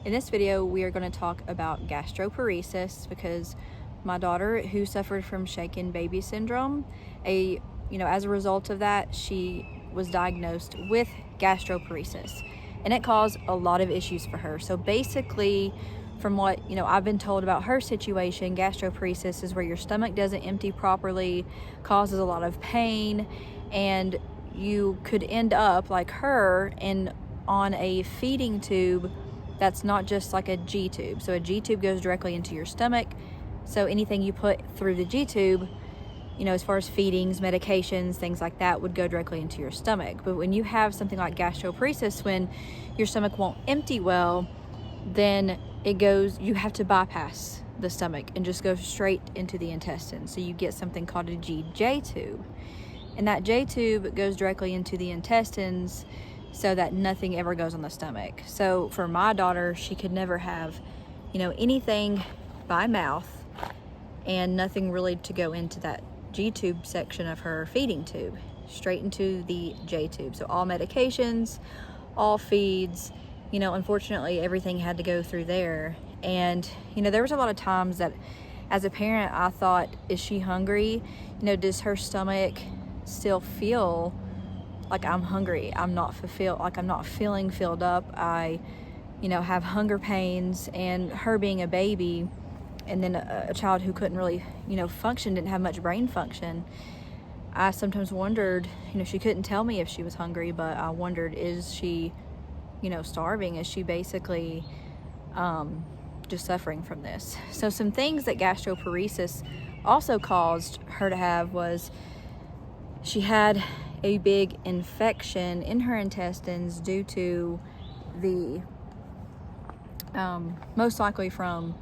In this video, we are going to talk about gastroparesis because my daughter, who suffered from shaken baby syndrome, as a result of that, she was diagnosed with gastroparesis, and it caused a lot of issues for her. So basically, from what I've been told about her situation, gastroparesis is where your stomach doesn't empty properly, causes a lot of pain, and you could end up like her on a feeding tube that's not just like a G tube. So a G tube goes directly into your stomach. So anything you put through the G tube, as far as feedings, medications, things like that, would go directly into your stomach. But when you have something like gastroparesis, when your stomach won't empty well, then you have to bypass the stomach and just go straight into the intestines. So you get something called a GJ tube. And that J tube goes directly into the intestines so that nothing ever goes on the stomach. So for my daughter, she could never have, anything by mouth and nothing really to go into that G tube section of her feeding tube, straight into the J tube. So all medications, all feeds, unfortunately everything had to go through there. And, there was a lot of times that as a parent, I thought, is she hungry? Does her stomach still feel like I'm hungry? I'm not fulfilled, like I'm not feeling filled up. I, have hunger pains. And her being a baby and then a child who couldn't really, function, didn't have much brain function, I sometimes wondered, she couldn't tell me if she was hungry, but I wondered, is she, starving? Is she basically just suffering from this? So some things that gastroparesis also caused her to have was she had a big infection in her intestines due to the most likely from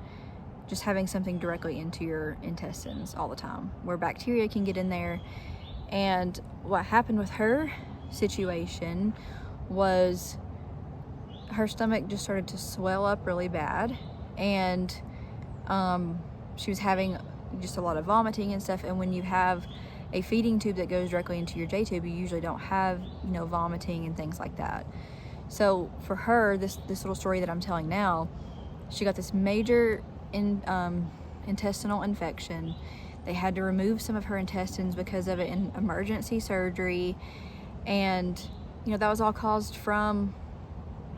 just having something directly into your intestines all the time, where bacteria can get in there. And what happened with her situation was her stomach just started to swell up really bad, and she was having just a lot of vomiting and stuff. And when you have a feeding tube that goes directly into your J tube, you usually don't have vomiting and things like that. So for her, this little story that I'm telling now, she got this major intestinal infection. They had to remove some of her intestines because of it in emergency surgery, and that was all caused from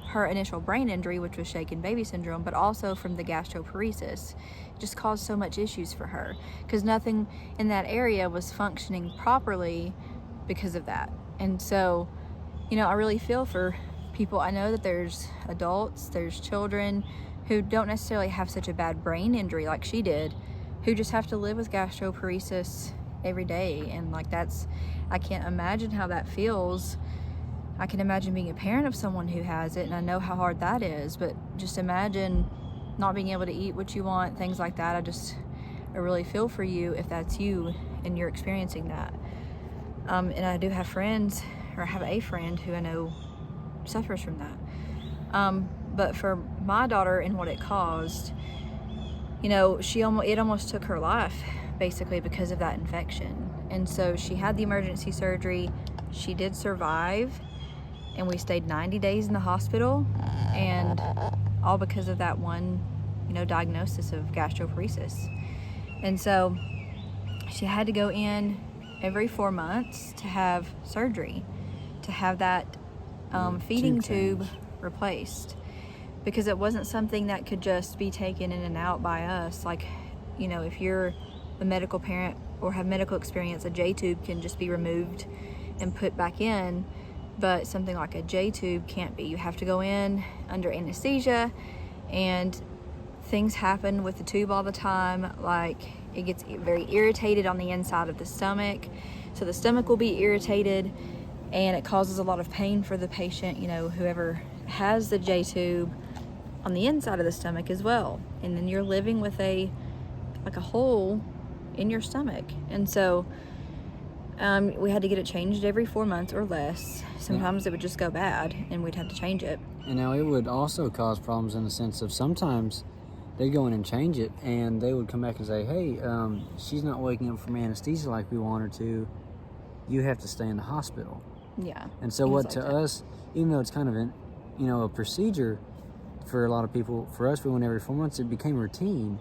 her initial brain injury, which was shaken baby syndrome, but also from the gastroparesis. It just caused so much issues for her because nothing in that area was functioning properly because of that. And so, I really feel for people. I know that there's adults, there's children who don't necessarily have such a bad brain injury like she did, who just have to live with gastroparesis every day. And I can't imagine how that feels. I can imagine being a parent of someone who has it, and I know how hard that is, but just imagine not being able to eat what you want, things like that. I really feel for you if that's you and you're experiencing that. And I do have friends, or I have a friend who I know suffers from that. But for my daughter and what it caused, it almost took her life basically because of that infection. And so she had the emergency surgery. She did survive, and we stayed 90 days in the hospital, and all because of that one, diagnosis of gastroparesis. And so she had to go in every 4 months to have surgery, to have that feeding tube replaced, because it wasn't something that could just be taken in and out by us. Like, if you're a medical parent or have medical experience, a J tube can just be removed and put back in. But something like a J tube can't be. You have to go in under anesthesia, and things happen with the tube all the time. Like, it gets very irritated on the inside of the stomach. So the stomach will be irritated, and it causes a lot of pain for the patient, whoever has the J tube, on the inside of the stomach as well. And then you're living with a hole in your stomach. And so we had to get it changed every 4 months or less. Sometimes it would just go bad and we'd have to change it. And now it would also cause problems in the sense of sometimes they'd go in and change it, and they would come back and say, hey, she's not waking up from anesthesia like we want her to. You have to stay in the hospital. Yeah. And so what to us, even though it's kind of a procedure, for a lot of people. For us, we went every 4 months. It became routine.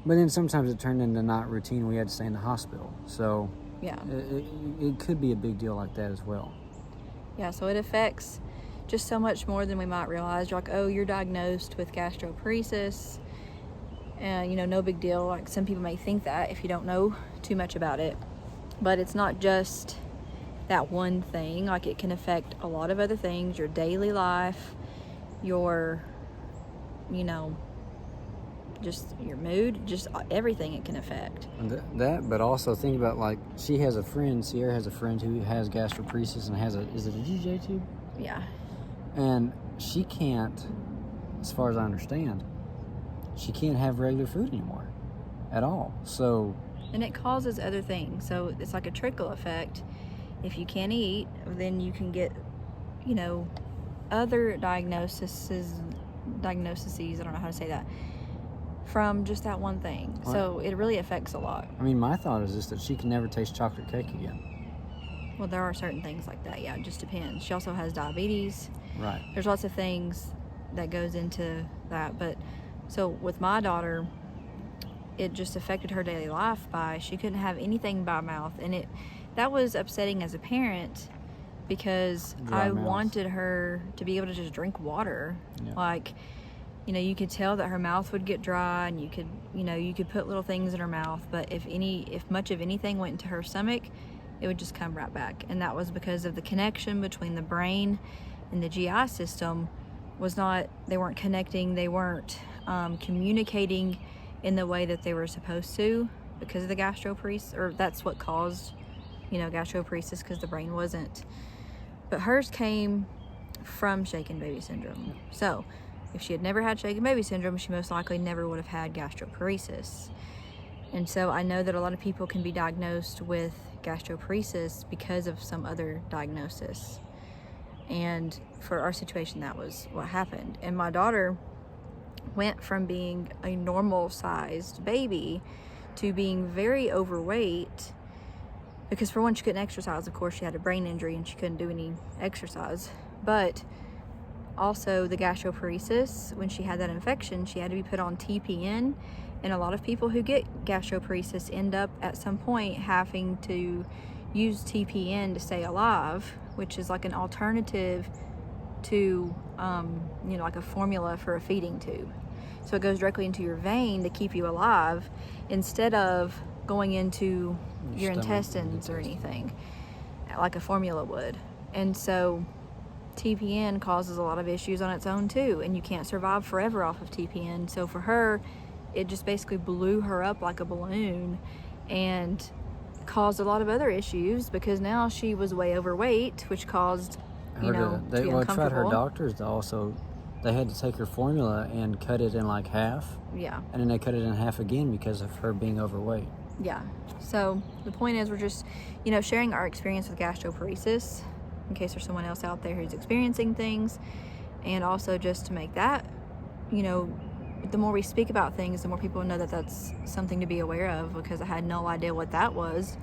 But then sometimes it turned into not routine. We had to stay in the hospital. So Yeah. it could be a big deal like that as well. Yeah, so it affects just so much more than we might realize. You're like, oh, you're diagnosed with gastroparesis. And, no big deal. Like, some people may think that if you don't know too much about it. But it's not just that one thing. Like, it can affect a lot of other things. Your daily life, your, just your mood, just everything it can affect. And but also think about, like, Sierra has a friend who has gastroparesis and is it a GJ tube? Yeah. And she can't, as far as I understand, she can't have regular food anymore at all. So. And it causes other things. So it's like a trickle effect. If you can't eat, then you can get, other diagnoses, I don't know how to say that, from just that one thing. Right. So it really affects a lot. I mean, my thought is just that she can never taste chocolate cake again. Well, there are certain things like that. Yeah, it just depends. She also has diabetes. Right. There's lots of things that goes into that. But so with my daughter, it just affected her daily life by she couldn't have anything by mouth. And that was upsetting as a parent because I wanted her to be able to just drink water. Yeah. Like, you could tell that her mouth would get dry, and you could put little things in her mouth, but if much of anything went into her stomach, it would just come right back. And that was because of the connection between the brain and the GI system they weren't connecting, they weren't communicating in the way that they were supposed to because of the gastroparesis, or that's what caused, gastroparesis, because the brain wasn't. But hers came from shaken baby syndrome. So if she had never had shaken baby syndrome, she most likely never would have had gastroparesis. And so I know that a lot of people can be diagnosed with gastroparesis because of some other diagnosis. And for our situation, that was what happened. And my daughter went from being a normal-sized baby to being very overweight because, for one, she couldn't exercise. Of course, she had a brain injury and she couldn't do any exercise. But also the gastroparesis, when she had that infection, she had to be put on TPN. And a lot of people who get gastroparesis end up at some point having to use TPN to stay alive, which is like an alternative to, like a formula for a feeding tube. So it goes directly into your vein to keep you alive instead of going into your intestines or anything like a formula would. And so TPN causes a lot of issues on its own too, and you can't survive forever off of TPN. So for her, it just basically blew her up like a balloon and caused a lot of other issues because now she was way overweight, which caused to be uncomfortable. Tried her doctors to also, they had to take her formula and cut it in like half. Yeah. And then they cut it in half again because of her being overweight. Yeah. So the point is, we're just, sharing our experience with gastroparesis in case there's someone else out there who's experiencing things, and also just to make that, the more we speak about things, the more people know that that's something to be aware of, because I had no idea what that was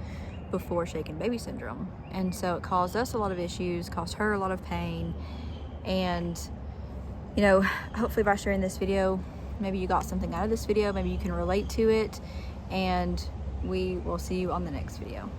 before shaken baby syndrome. And so it caused us a lot of issues, caused her a lot of pain. And, hopefully by sharing this video, maybe you got something out of this video, maybe you can relate to it, and we will see you on the next video.